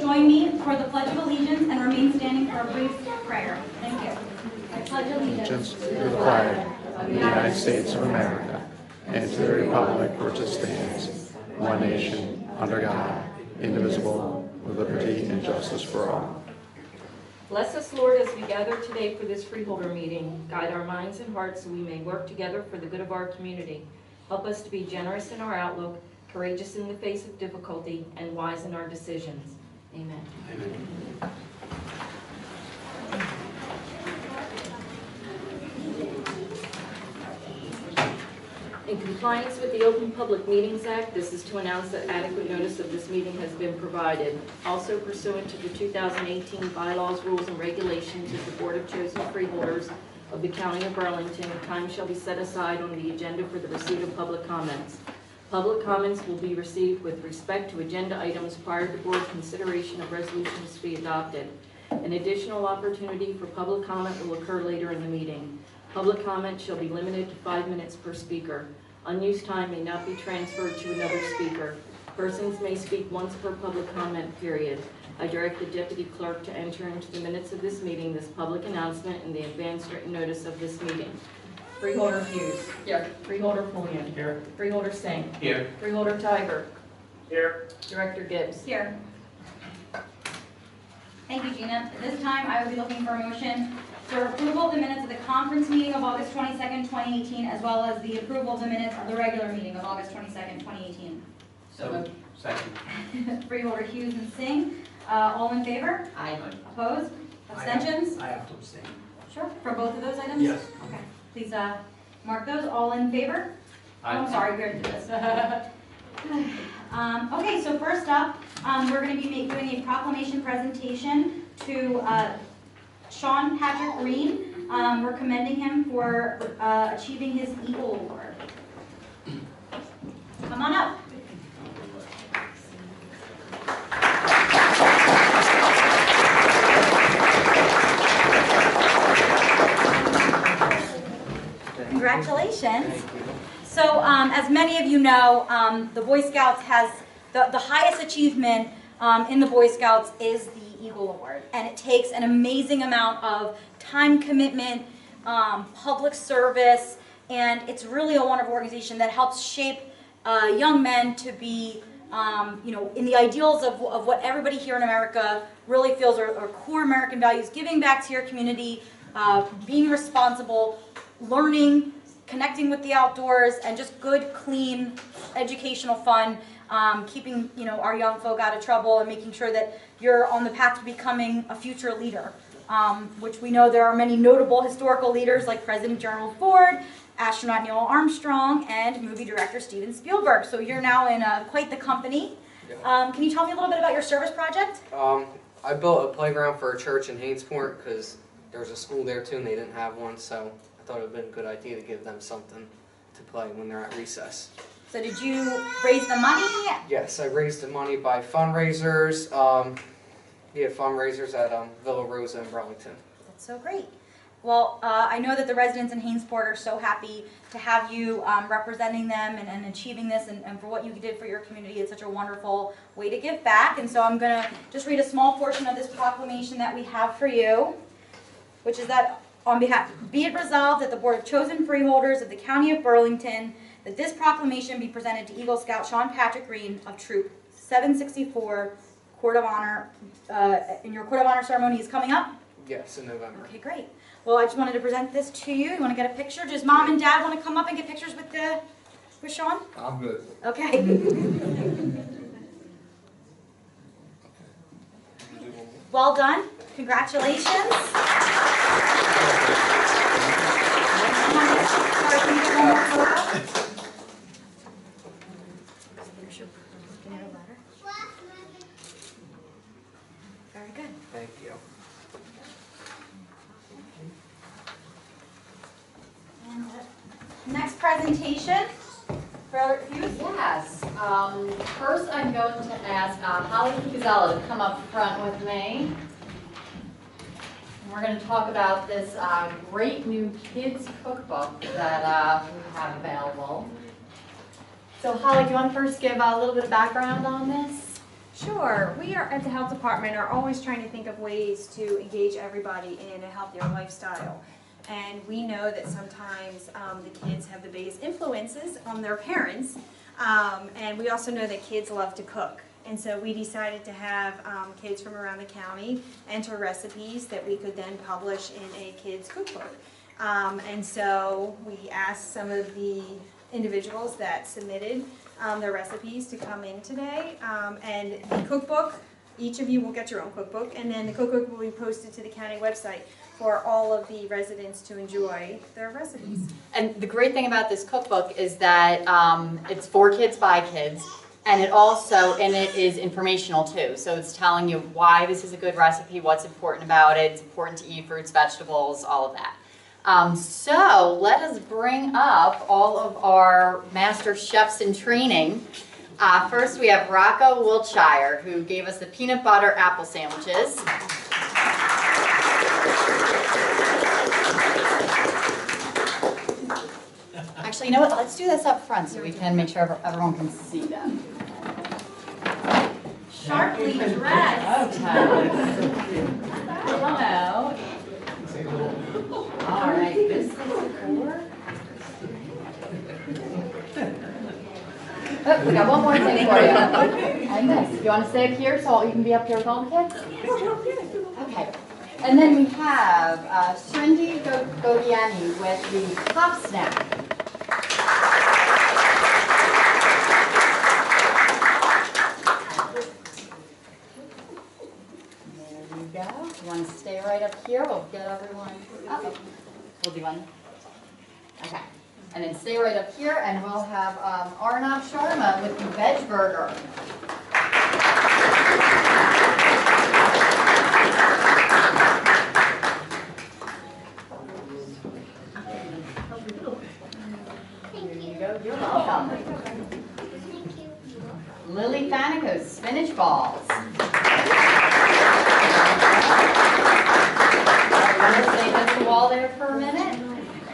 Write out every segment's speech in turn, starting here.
join me for the Pledge of Allegiance and remain standing for a brief prayer. Thank you. I pledge allegiance To the flag of the United States of America and to the republic for which it stands, one nation, under God, indivisible, with liberty and justice for all. Bless us, Lord, as we gather today for this Freeholder meeting. Guide our minds and hearts so we may work together for the good of our community. Help us to be generous in our outlook, courageous in the face of difficulty, and wise in our decisions. Amen. Amen. In compliance with the Open Public Meetings Act, this is to announce that adequate notice of this meeting has been provided. Also pursuant to the 2018 bylaws, rules, and regulations of the Board of Chosen Freeholders of the County of Burlington, time shall be set aside on the agenda for the receipt of public comments. Public comments will be received with respect to agenda items prior to board consideration of resolutions to be adopted. An additional opportunity for public comment will occur later in the meeting. Public comment shall be limited to 5 minutes per speaker. Unused time may not be transferred to another speaker. Persons may speak once per public comment period. I direct the Deputy Clerk to enter into the minutes of this meeting this public announcement and the advance written notice of this meeting. Freeholder Hughes. Here. Freeholder Pulliam. Here. Freeholder Singh. Here. Freeholder Tiger. Here. Director Gibbs. here. Thank you, Gina. At this time, I will be looking for a motion for approval of the minutes of the conference meeting of August 22nd, 2018, as well as the approval of the minutes of the regular meeting of August 22nd, 2018. So, second. Freeholder Hughes and Singh. All in favor? Aye. Opposed? Abstentions? I have to abstain. Sure. For both of those items? Yes. Okay. Please mark those. All in favor? Oh, I'm sorry, we already did this. Okay, so first up, we're going to be doing a proclamation presentation to Sean Patrick Green. We're commending him for achieving his Eagle Award. Come on up. Congratulations. So as many of you know, the Boy Scouts has the highest achievement in the Boy Scouts is the Eagle Award. And it takes an amazing amount of time commitment, public service, and it's really a wonderful organization that helps shape young men to be in the ideals of what everybody here in America really feels are core American values: giving back to your community, being responsible, learning, connecting with the outdoors, and just good, clean, educational fun, keeping our young folk out of trouble and making sure that you're on the path to becoming a future leader, which we know there are many notable historical leaders like President Gerald Ford, astronaut Neil Armstrong, and movie director Steven Spielberg. So you're now in quite the company. Yeah. Can you tell me a little bit about your service project? I built a playground for a church in Hainesport because there was a school there too and they didn't have one, so I thought it would have been a good idea to give them something to play when they're at recess. So did you raise the money? Yes, I raised the money by fundraisers. Fundraisers at Villa Rosa in Burlington. That's so great. Well, I know that the residents in Hainesport are so happy to have you representing them and achieving this, and for what you did for your community. It's such a wonderful way to give back. And so I'm going to just read a small portion of this proclamation that we have for you, which is that on behalf, be it resolved that the Board of Chosen Freeholders of the County of Burlington, that this proclamation be presented to Eagle Scout Sean Patrick Green of Troop 764, Court of Honor, and your Court of Honor ceremony is coming up? Yes, in November. Okay, great. Well, I just wanted to present this to you. You want to get a picture? Does Mom and Dad want to come up and get pictures with Sean? I'm good. Okay. Well done. Congratulations. Sorry, can you get one more photo? Very good. Thank you. And next presentation for Hughes. Yes. First, I'm going to ask Holly Cuzella to come up front with me. And we're going to talk about this great new kids cookbook that we have available. So Holly, do you want to first give a little bit of background on this? Sure. We are at the health department are always trying to think of ways to engage everybody in a healthier lifestyle. And we know that sometimes the kids have the biggest influences on their parents. And we also know that kids love to cook. And so we decided to have kids from around the county enter recipes that we could then publish in a kids cookbook. And so we asked some of the individuals that submitted their recipes to come in today. And the cookbook, each of you will get your own cookbook, and then the cookbook will be posted to the county website for all of the residents to enjoy their recipes. And the great thing about this cookbook is that it's for kids by kids, and it also, in it is informational too. So it's telling you why this is a good recipe, what's important about it, it's important to eat fruits, vegetables, all of that. So let us bring up all of our master chefs in training. First we have Rocco Wiltshire, who gave us the peanut butter apple sandwiches. Actually, you know what? Let's do this up front so we can make sure everyone can see them. Sharply dressed. Okay. Hello. All right, this is the core. Oh, we got one more thing for you. And this. You want to stay up here so you can be up here with all the kids? Okay. And then we have Shrindi Godiani with the Pop Snack. There you go. You want to stay right up here? We'll get everyone. Uh-oh. We'll do one. Okay. And then stay right up here, and we'll have Arnav Sharma with the Veg Burger. Here you go. You're welcome. Lily Fanico's spinach balls. I'm going to stay against the wall there for a minute.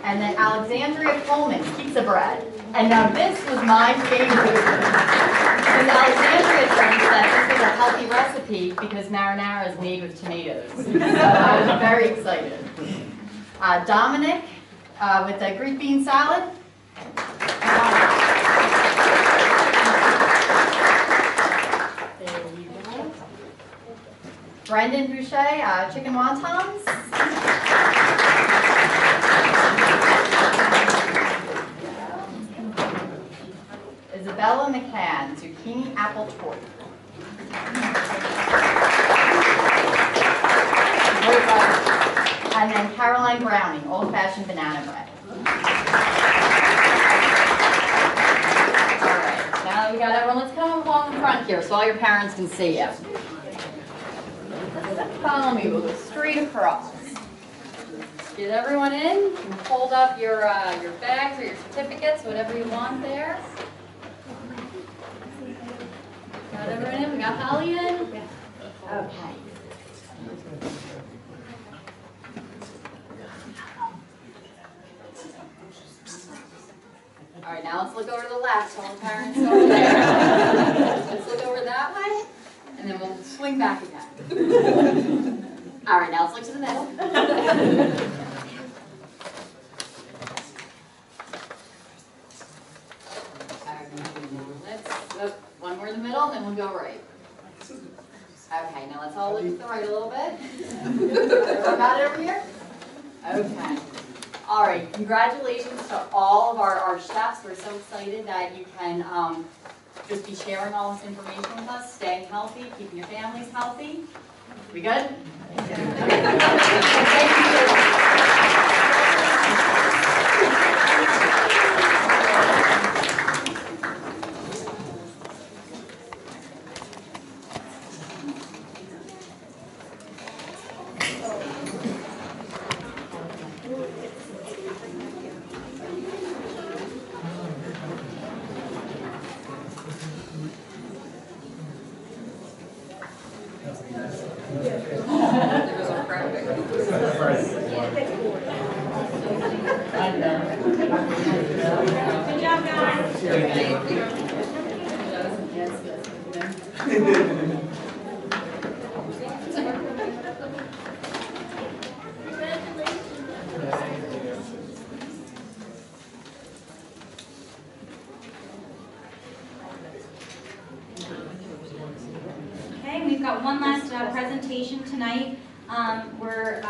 And then Alexandria Coleman's pizza bread. And now this was my favorite. Because Alexandria told me that this was a healthy recipe because marinara is made with tomatoes. So I was very excited. Dominic with the Greek bean salad. There you go. Brendan Boucher, chicken wontons. Isabella McCann, zucchini apple torte. And then Caroline Browning, old-fashioned banana bread. All right, now that we got everyone, let's come along the front here so all your parents can see you. Follow me, we'll go straight across. Get everyone in, you can hold up your bags or your certificates, whatever you want there. Got everyone in? We got Holly in? Okay. All right, now let's look over to the left. All the parents over there. Let's look over that way, and then we'll swing back again. All right, now let's look to the middle. One more in the middle, and then we'll go right. Okay, now let's all look to the right a little bit. Everyone got it over here? Okay. All right, congratulations to all of our chefs. We're so excited that you can just be sharing all this information with us, staying healthy, keeping your families healthy. We good? Good job, guys. Yes. Okay, we've got one last presentation tonight. We're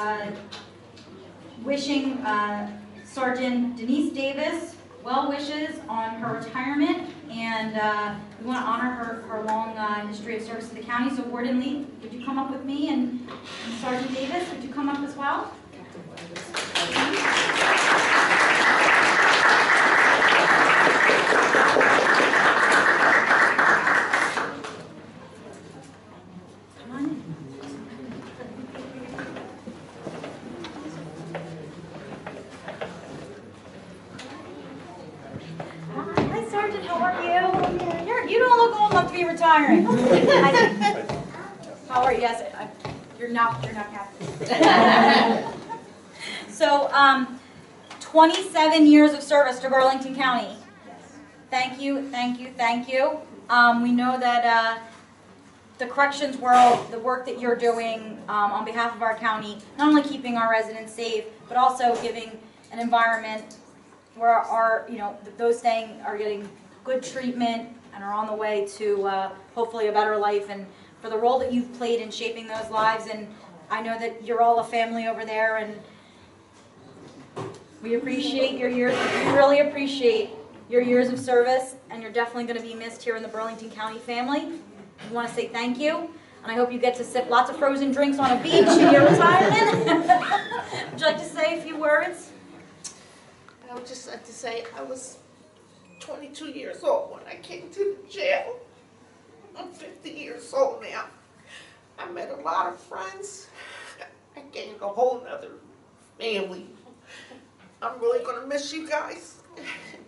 wishing Sergeant Denise Davis well wishes on her retirement, and we want to honor her long history of service to the county. So Warden Lee, would you come up with me, and Sergeant Davis, would you come up as well? Hi, Sergeant. How are you? You don't look old enough to be retiring. How are you? Yes, you're not captain. So, 27 years of service to Burlington County. Thank you, thank you, thank you. We know that the corrections world, the work that you're doing on behalf of our county, not only keeping our residents safe, but also giving an environment where our, those staying are getting good treatment and are on the way to hopefully a better life, and for the role that you've played in shaping those lives. And I know that you're all a family over there, and we appreciate your years. We really appreciate your years of service, and you're definitely going to be missed here in the Burlington County family. We want to say thank you, and I hope you get to sip lots of frozen drinks on a beach in your retirement. Would you like to say a few words? I would just like to say I was 22 years old when I came to the jail. I'm 50 years old now. I met a lot of friends. I gained a whole nother family. I'm really going to miss you guys.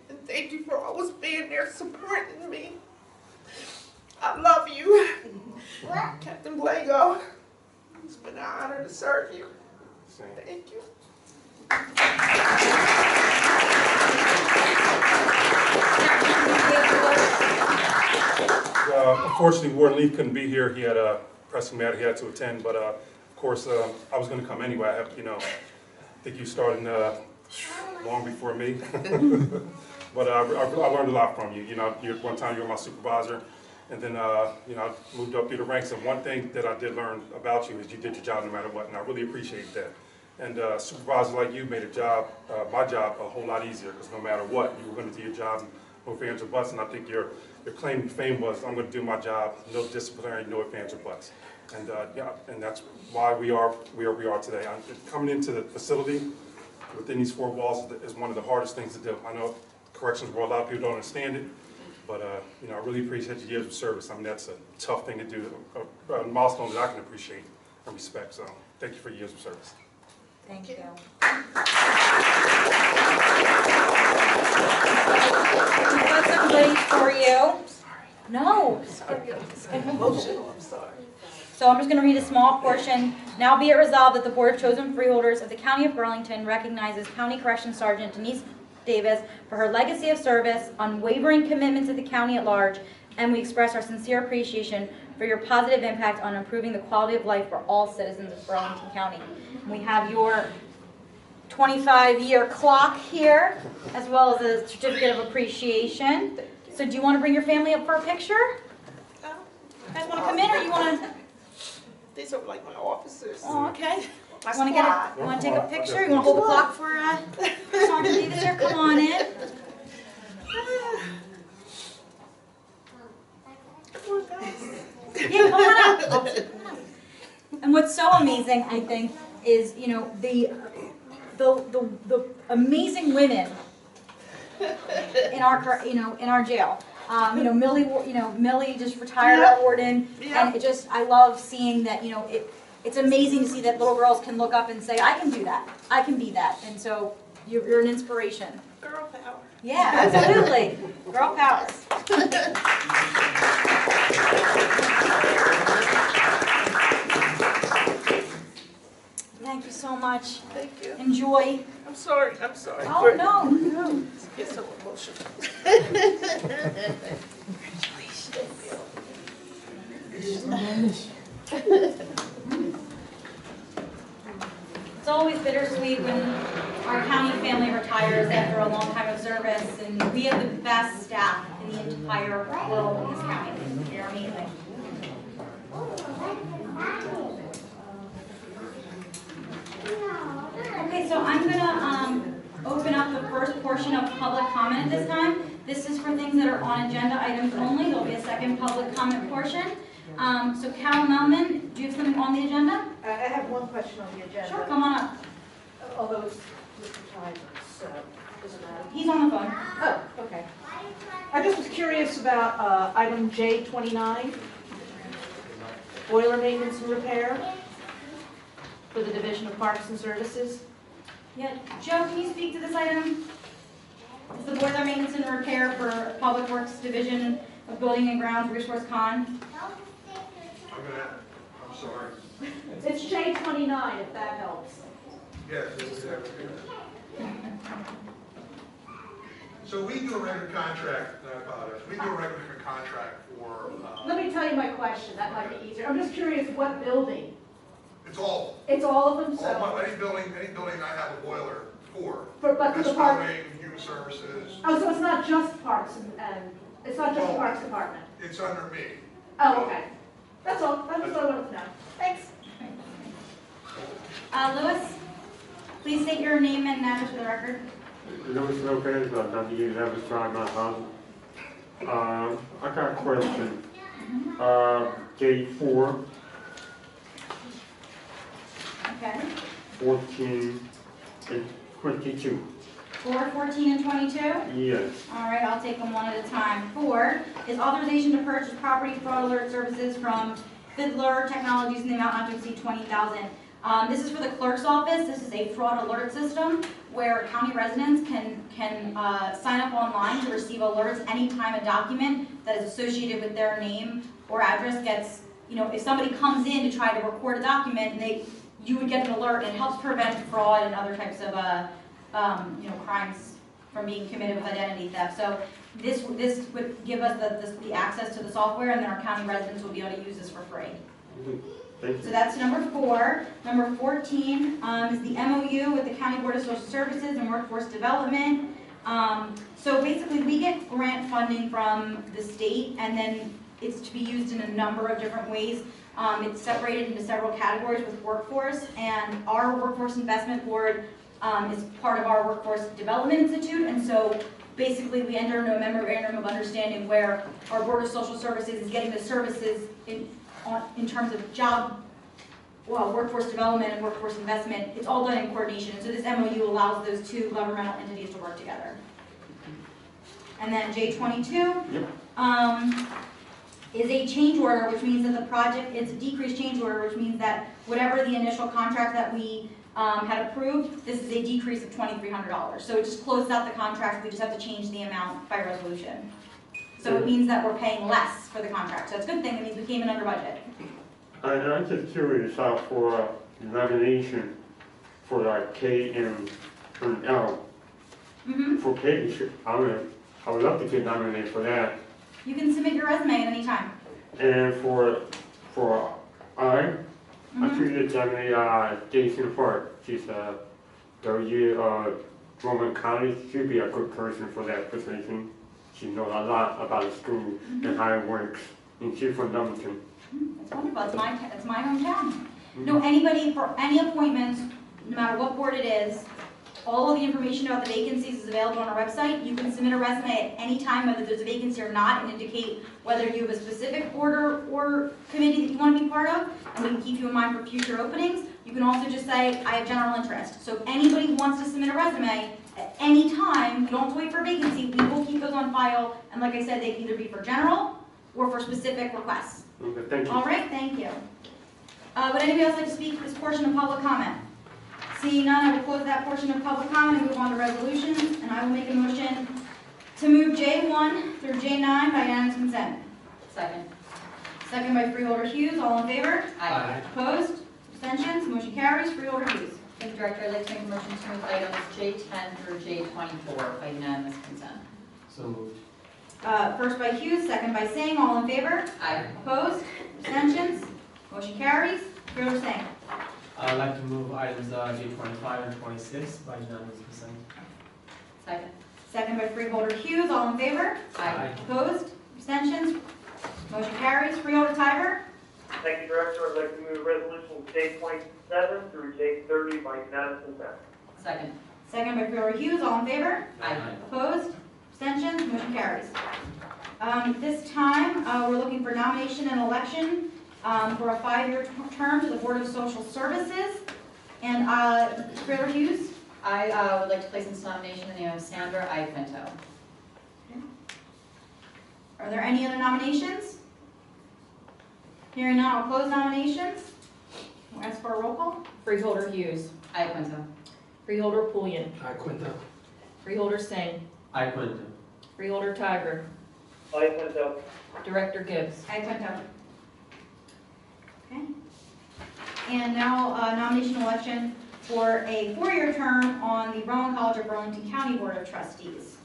And thank you for always being there supporting me. I love you. Captain Blago, it's been an honor to serve you. Thank you. Unfortunately, Warden Leaf couldn't be here. He had a pressing matter he had to attend, but of course, I was going to come anyway. I think you started long before me, but I learned a lot from you. One time you were my supervisor, and then I moved up through the ranks. And one thing that I did learn about you is you did your job no matter what, and I really appreciate that. And supervisors like you made my job a whole lot easier, because no matter what, you were going to do your job, no fans or butts. And I think your claim to fame was, I'm going to do my job, no disciplinary, no fans or butts. And and that's why we are where we are today. Coming into the facility within these four walls is one of the hardest things to do. I know corrections world, a lot of people don't understand it, but I really appreciate your years of service. I mean, that's a tough thing to do, a milestone that I can appreciate and respect. So thank you for your years of service. Thank you. We've got some goodies for you. No. I'm sorry. So I'm just going to read a small portion. Now be it resolved that the Board of Chosen Freeholders of the County of Burlington recognizes County Corrections Sergeant Denise Davis for her legacy of service, unwavering commitment to the county at large, and we express our sincere appreciation for your positive impact on improving the quality of life for all citizens of Burlington County. And we have your 25-year clock here, as well as a certificate of appreciation. So do you want to bring your family up for a picture? You guys want to come in, or you want to? These are like my officers. Oh, okay. My You want to take a picture? You want to hold the clock for Sergeant Davis here? Come on in. Yeah, come on up. And what's so amazing, I think, is the amazing women in our jail. Millie just retired at Warden, and I love seeing that. It's amazing to see that little girls can look up and say, I can do that, I can be that, and so you're an inspiration. Girl power. Yeah, absolutely. Girl power. Thank you so much. Thank you. Enjoy. I'm sorry. Oh, no. Get so emotional. It's always bittersweet when our county family retires after a long time of service, and we have the best staff in the entire world in this county. They're amazing. So I'm gonna open up the first portion of public comment at this time. This is for things that are on agenda items only. There'll be a second public comment portion. So Carol Melman, do you have something on the agenda? I have one question on the agenda. Sure, come on up. Although it's Mr. Tyler, so doesn't matter. He's on the phone. Oh, okay. I just was curious about item J29, boiler maintenance and repair for the Division of Parks and Services. Yeah, Joe, can you speak to this item? It's the boiler maintenance and repair for Public Works Division of Building and Grounds, Resource Con. I'm sorry. It's J29, if that helps. Yes. So we do a regular contract, I apologize, we do a regular contract for, Let me tell you my question, that might be easier. I'm just curious what building? it's all, It's all of them, any building I have a boiler for. but for the That's park. building, human services, Oh, so it's not just parks and it's not just the Parks Department? it's under me. Oh, okay. That's all. That's what I wanted to know. Thanks. Lewis, please state your name and address for the record. Louis Lopez, 9811 Drive, Mount Housing. I got a question. J4, Okay. 14, and 22. 4, 14, and 22? Yes. All right, I'll take them one at a time. 4 is authorization to purchase property fraud alert services from Fiddler Technologies in the amount not to exceed $20,000. This is for the clerk's office. This is a fraud alert system where county residents can sign up online to receive alerts anytime a document that is associated with their name or address gets, if somebody comes in to try to record a document, you would get an alert, and it helps prevent fraud and other types of crimes from being committed with identity theft. So this would give us the access to the software, and then our county residents will be able to use this for free. Thank So you. that's number 4. Number 14 is the MOU with the County Board of Social Services and Workforce Development. So basically, we get grant funding from the state, and then it's to be used in a number of different ways. It's separated into several categories with workforce, and our Workforce Investment Board is part of our Workforce Development Institute, and so basically we enter into a memorandum of understanding where our Board of Social Services is getting the services in terms of workforce development and workforce investment. It's all done in coordination, and so this MOU allows those two governmental entities to work together. And then J22 is a change order, which means that the project, it's a decreased change order, which means that whatever the initial contract that we had approved, this is a decrease of $2,300. So it just closes out the contract, we just have to change the amount by resolution. So it means that we're paying less for the contract. So it's a good thing, it means we came in under budget. I'm just curious for nomination for K and L. For K, I would love to get nominated for that. You can submit your resume at any time. And for I treated Jason Park. She's a Roman County. She'd be a good person for that position. She knows a lot about the school and how it works. And she's from Burlington. That's wonderful. It's my hometown. No, anybody for any appointments, no matter what board it is, all of the information about the vacancies is available on our website. You can submit a resume at any time, whether there's a vacancy or not, and indicate whether you have a specific board or committee that you want to be part of, and we can keep you in mind for future openings. You can also just say, I have general interest. So if anybody wants to submit a resume at any time, you don't have to wait for a vacancy, we will keep those on file, and like I said, they can either be for general or for specific requests. Okay, thank you. All right, thank you. Would anybody else like to speak to this portion of public comment? Seeing none, I will close that portion of public comment and move on to resolutions, and I will make a motion to move J1 through J9 by unanimous consent. Second. Second by Freeholder Hughes, all in favor? Aye. Opposed? Abstentions? Motion carries. Freeholder Hughes. Thank you, Director. I'd like to make a motion to move items J10 through J24 by unanimous consent. So moved. First by Hughes, second by Singh, all in favor? Aye. Opposed? Abstentions? Motion carries. Freeholder Singh. I'd like to move items J25 and 26 by unanimous consent. Second. Second by Freeholder Hughes, all in favor? Aye. Opposed? Abstentions? Motion carries. Freeholder Tiber. Thank you, Director. I'd like to move resolutions J27 through J30 by unanimous consent. Second. Second by Freeholder Hughes, all in favor? Aye. Opposed? Abstentions? Motion carries. This time, we're looking for nomination and election for a 5-year term to the Board of Social Services. And Freeholder Hughes? I would like to place into nomination the name of Sandra Iaquinto. Are there any other nominations? Hearing none, I'll close nominations. We'll ask for a roll call. Freeholder Hughes. Iaquinto. Freeholder Pulliam. Quinto. Freeholder Singh. Iaquinto. Freeholder Tiger. Iaquinto. Director Gibbs. Iaquinto. Okay. And now nomination election for a 4-year term on the Rowan College of Burlington County Board of Trustees.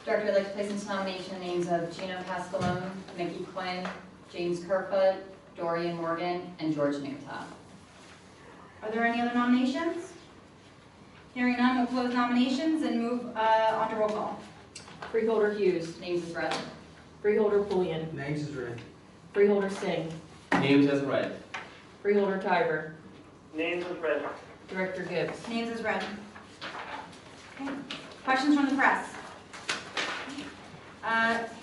Director, I'd like to place into nomination the names of Gino Pascalone, Mickey Quinn, James Kerfoot, Dorian Morgan, and George Newtop. Are there any other nominations? Hearing none, we'll close nominations and move on to roll call. Freeholder Hughes. Names is read. Freeholder Pulliam. Names is read. Freeholder Singh. Names as read. Freeholder Tiger. Names is read. Director Gibbs. Names is read. Okay. Questions from the press?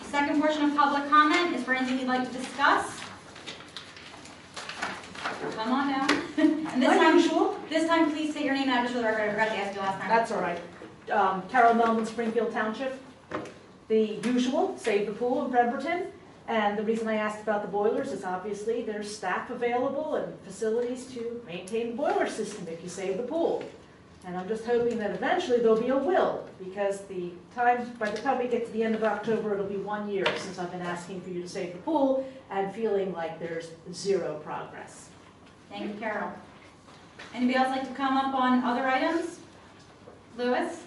Second portion of public comment is for anything you'd like to discuss. Come on down. And this time, please state your name and address for the record. I forgot to ask you last time. That's all right. Carol Melvin, Springfield Township. The usual, save the pool in Pemberton. And the reason I asked about the boilers is obviously there's staff available and facilities to maintain the boiler system if you save the pool. And I'm just hoping that eventually there'll be a will, because by the time we get to the end of October, it'll be 1 year since I've been asking for you to save the pool and feeling like there's zero progress. Thank you, Carol. Anybody else like to come up on other items? Lewis?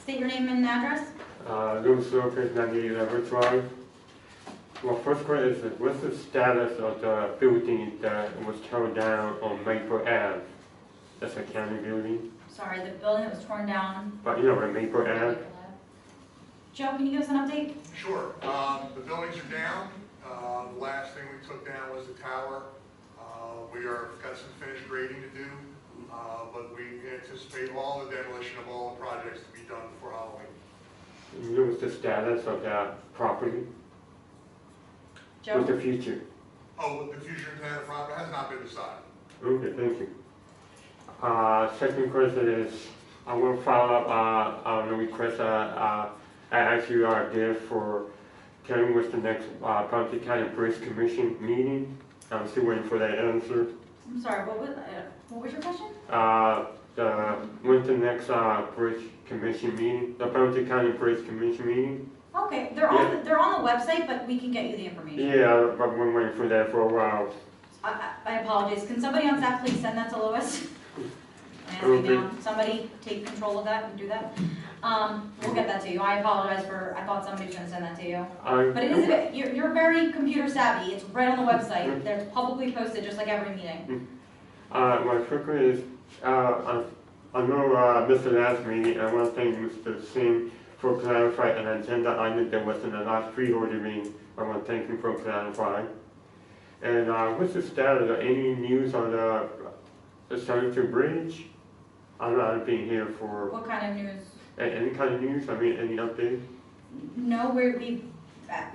State your name and address. Louis Lopez, 98 Drive. Well, first question is, what's the status of the building that was torn down on Maple Ave? That's a county building. Sorry, the building that was torn down. But you know where Maple Ave? Joe, can you give us an update? Sure. The buildings are down. The last thing we took down was the tower. We got some finished grading to do, but we anticipate all the demolition of all the projects to be done before Halloween. You know what's the status of that property? Joe? What's the future? Oh, the future intent of the property has not been decided. Okay, thank you. Second question is, I want to follow up on the request I asked you did for telling what's the next Burlington County Bridge Commission meeting. I'm still waiting for that answer. I'm sorry, what was your question? When's the next Bridge Commission meeting? The Burlington County Bridge Commission meeting? Okay, they're on the website, but we can get you the information. Yeah, I've been waiting for that for a while. I apologize. Can somebody on staff please send that to Lois? Somebody take control of that and do that. We'll get that to you. I apologize I thought somebody was going to send that to you. But it is you're very computer savvy. It's right on the website. They're publicly posted just like every meeting. My quick question is, I know Mr. last meeting, I want to thank Mr. Singh for clarifying an agenda item that was in the last Freeholder meeting. I want to thank him for clarifying. And what's the status of any news on the Stonington Bridge? I'm not being here for... What kind of news? Any kind of news? I mean, any update? No,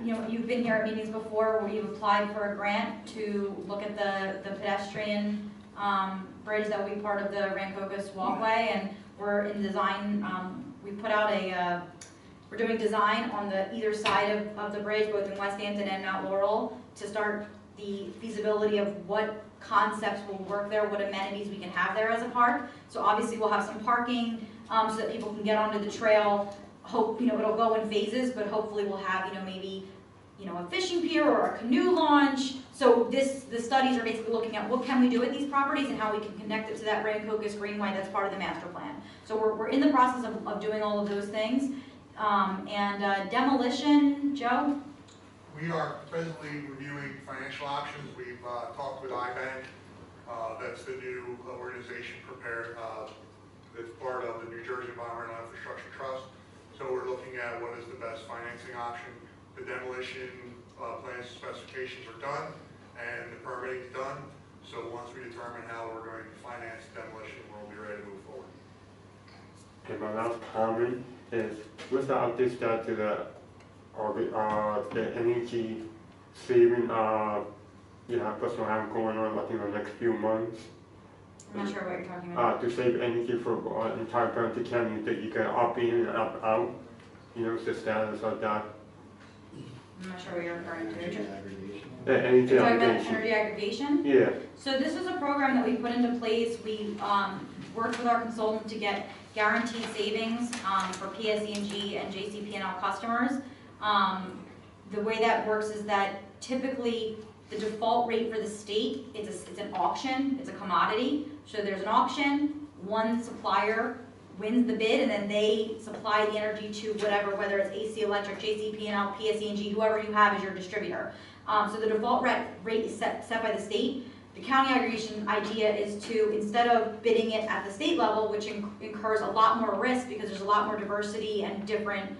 you've been here at meetings before where you've applied for a grant to look at the pedestrian bridge that will be part of the Rancocas walkway, and we're in design. We put out we're doing design on either side of the bridge, both in West Hampton and Mount Laurel, to start the feasibility of what concepts will work there, what amenities we can have there as a park. So obviously we'll have some parking so that people can get onto the trail. It'll go in phases, but hopefully we'll have, maybe, a fishing pier or a canoe launch. So the studies are basically looking at what can we do with these properties and how we can connect it to that Rancocas Greenway that's part of the master plan. So we're in the process of doing all of those things. Demolition, Joe? We are presently reviewing financial options. We've talked with iBank. That's the new organization prepared. It's part of the New Jersey Environmental Infrastructure Trust. So we're looking at what is the best financing option. The demolition plans and specifications are done, and the permitting is done. So once we determine how we're going to finance demolition, we'll be ready to move forward. And my last comment is, what's the update start to the energy saving, what's going to have going on, like, in the next few months? I'm not sure what you're talking about. To save energy for entire Burlington County, that you can opt in and opt out, the status of that. I'm not sure what you're referring to. Energy You're talking about aggregation. energy aggregation? Yeah. So this is a program that we put into place. We worked with our consultant to get guaranteed savings for PSE&G and JCP&L customers. The way that works is that typically the default rate for the state, it's an auction, it's a commodity. So there's an auction, one supplier wins the bid, and then they supply the energy to whatever, whether it's AC Electric, JCP&L, PSE&G, whoever you have as your distributor. So the default rate is set by the state. The county aggregation idea is to, instead of bidding it at the state level, which incurs a lot more risk because there's a lot more diversity and different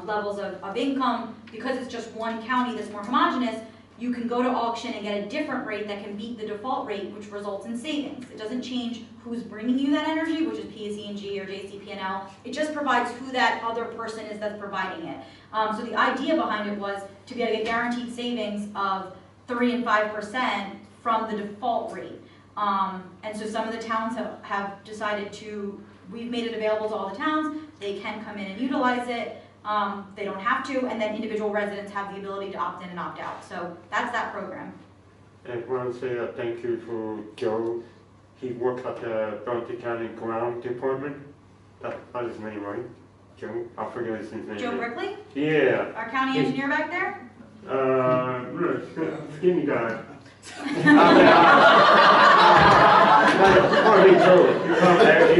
levels of income, because it's just one county that's more homogeneous, you can go to auction and get a different rate that can beat the default rate, which results in savings. It doesn't change who's bringing you that energy, which is PSE&G or JCP&L. It just provides who that other person is that's providing it. So the idea behind it was to be able to get guaranteed savings of 3 and 5% from the default rate. And so some of the towns have decided to, we've made it available to all the towns. They can come in and utilize it. They don't have to, and then individual residents have the ability to opt in and opt out. So that's that program. And I want to say a thank you for Joe. He works at the Burlington County Ground Department. That's his name, right? Joe? I forget his name. Joe Brickley? Yeah. Our county engineer back there? Skinny guy.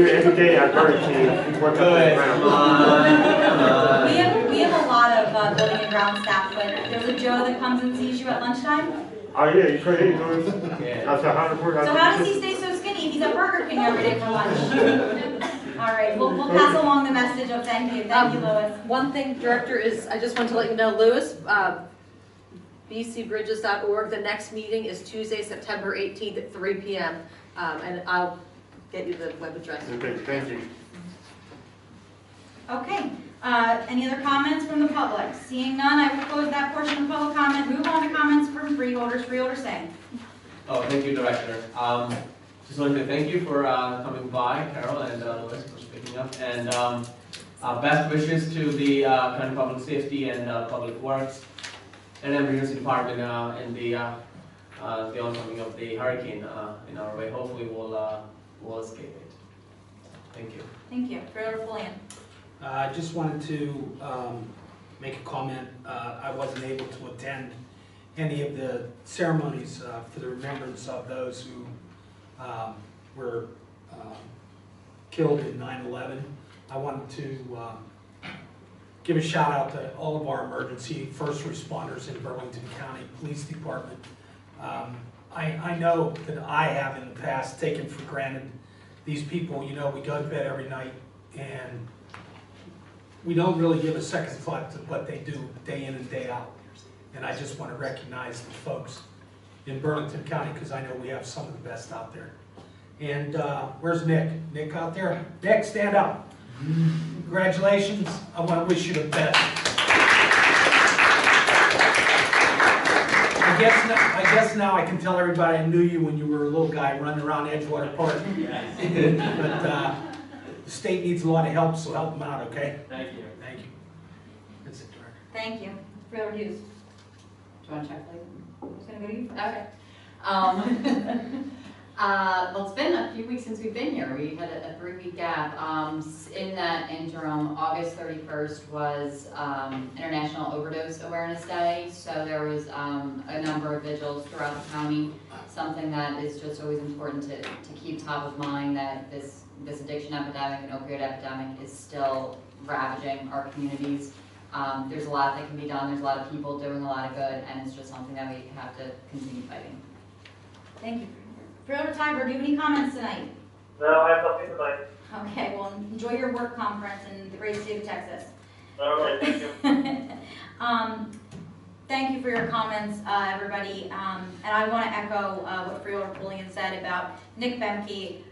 Every day at Burlington, he works at the ground. We have a lot of building and ground staff, but there's a Joe that comes and sees you at lunchtime. Oh yeah, you could eat those. That's a hard work. So how does he stay so skinny if he's at Burger King every day for lunch? All right, we'll pass along the message of thank you. Thank you, Lois. One thing, Director, is I just want to let you know, Lewis, bcbridges.org, the next meeting is Tuesday, September 18th at 3 p.m. And I'll get you the web address. Okay, thank you. Okay, any other comments from the public? Seeing none, I will close that portion of public comment. Move on to comments from freeholders. Freeholders saying. Oh, thank you, Director. Just wanted to thank you for coming by, Carol and Louis, for speaking up. And best wishes to the County Public Safety and Public Works and Emergency Department in the oncoming of the hurricane in our way. Hopefully we'll escape it. Thank you. Thank you. Freeholder Fullian. I just wanted to make a comment. I wasn't able to attend any of the ceremonies for the remembrance of those who were killed in 9/11. I wanted to give a shout out to all of our emergency first responders in Burlington County Police Department. I know that I have in the past taken for granted these people. You know, we go to bed every night and we don't really give a second thought to what they do day in and day out. And I just want to recognize the folks in Burlington County because I know we have some of the best out there. And where's Nick? Nick out there? Nick, stand up. Congratulations. I want to wish you the best. I guess now I can tell everybody I knew you when you were a little guy running around Edgewater Park. But the state needs a lot of help, so help them out, okay? Thank you. Thank you. That's it, Director. Thank you. Freeholder Hughes. Do you want to check, please? I'm just going to go to you first. Okay. Well, it's been a few weeks since we've been here. We had a 3-week gap. In that interim, August 31st was International Overdose Awareness Day. So there was a number of vigils throughout the county. Something that is just always important to keep top of mind, that this addiction epidemic and opioid epidemic is still ravaging our communities. There's a lot that can be done. There's a lot of people doing a lot of good, and it's just something that we have to continue fighting. Thank you. Freeholder Tiber, do you have any comments tonight? No, I have nothing tonight. Okay, well, enjoy your work conference in the great state of Texas. All right, thank you. Thank you for your comments, everybody. And I want to echo what Freeholder Fullian said about Nick Bemke.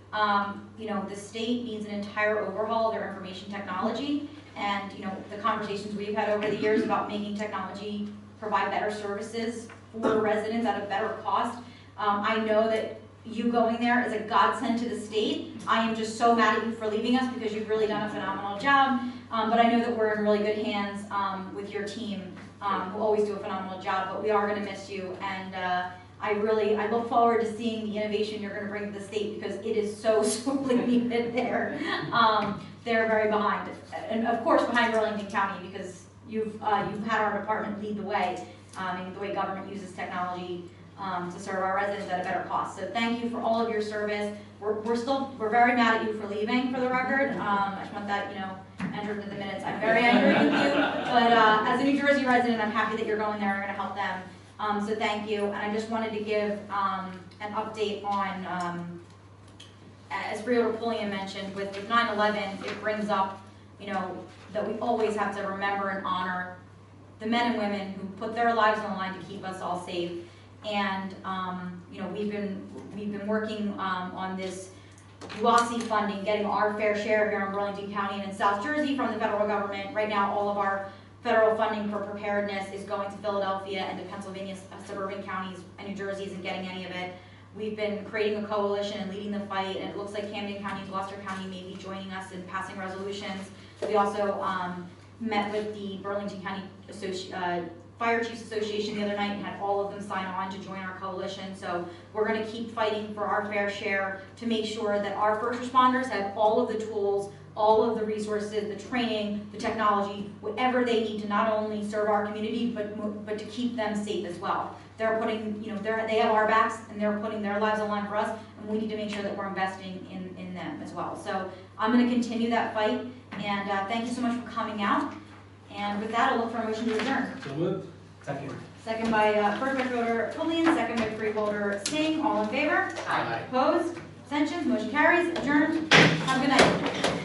You know, the state needs an entire overhaul of their information technology, and, you know, the conversations we've had over the years about making technology provide better services for residents at a better cost. I know that you going there is a godsend to the state. I am just so mad at you for leaving us because you've really done a phenomenal job. But I know that we're in really good hands with your team, who always do a phenomenal job, but we are gonna miss you. And I look forward to seeing the innovation you're gonna bring to the state because it is so sorely needed there. They're very behind. And of course behind Burlington County because you've had our department lead the way in the way government uses technology to serve our residents at a better cost. So thank you for all of your service. We're very mad at you for leaving, for the record. I just want that, you know, entered into the minutes. I'm very angry with you, but as a New Jersey resident, I'm happy that you're going there and going to help them. So thank you. And I just wanted to give an update on, as Freeholder Pulliam mentioned, with 9/11, it brings up, you know, that we always have to remember and honor the men and women who put their lives on the line to keep us all safe. And you know, we've been working on this UASI funding, getting our fair share here in Burlington County and in South Jersey from the federal government. Right now, all of our federal funding for preparedness is going to Philadelphia and to Pennsylvania's suburban counties, and New Jersey isn't getting any of it. We've been creating a coalition and leading the fight, and it looks like Camden County and Gloucester County may be joining us in passing resolutions. We also met with the Burlington County Fire Chiefs Association the other night and had all of them sign on to join our coalition. So we're going to keep fighting for our fair share to make sure that our first responders have all of the tools, all of the resources, the training, the technology, whatever they need to not only serve our community, but to keep them safe as well. They're putting, you know, they have our backs and they're putting their lives on the line for us, and we need to make sure that we're investing in them as well. So I'm going to continue that fight, and thank you so much for coming out. And with that, I'll look for a motion to adjourn. So moved. Second. Second by, first by Freeholder Pulliam, second by Freeholder Singh. All in favor? Aye. Opposed? Abstentions? Motion carries. Adjourned. Have a good night.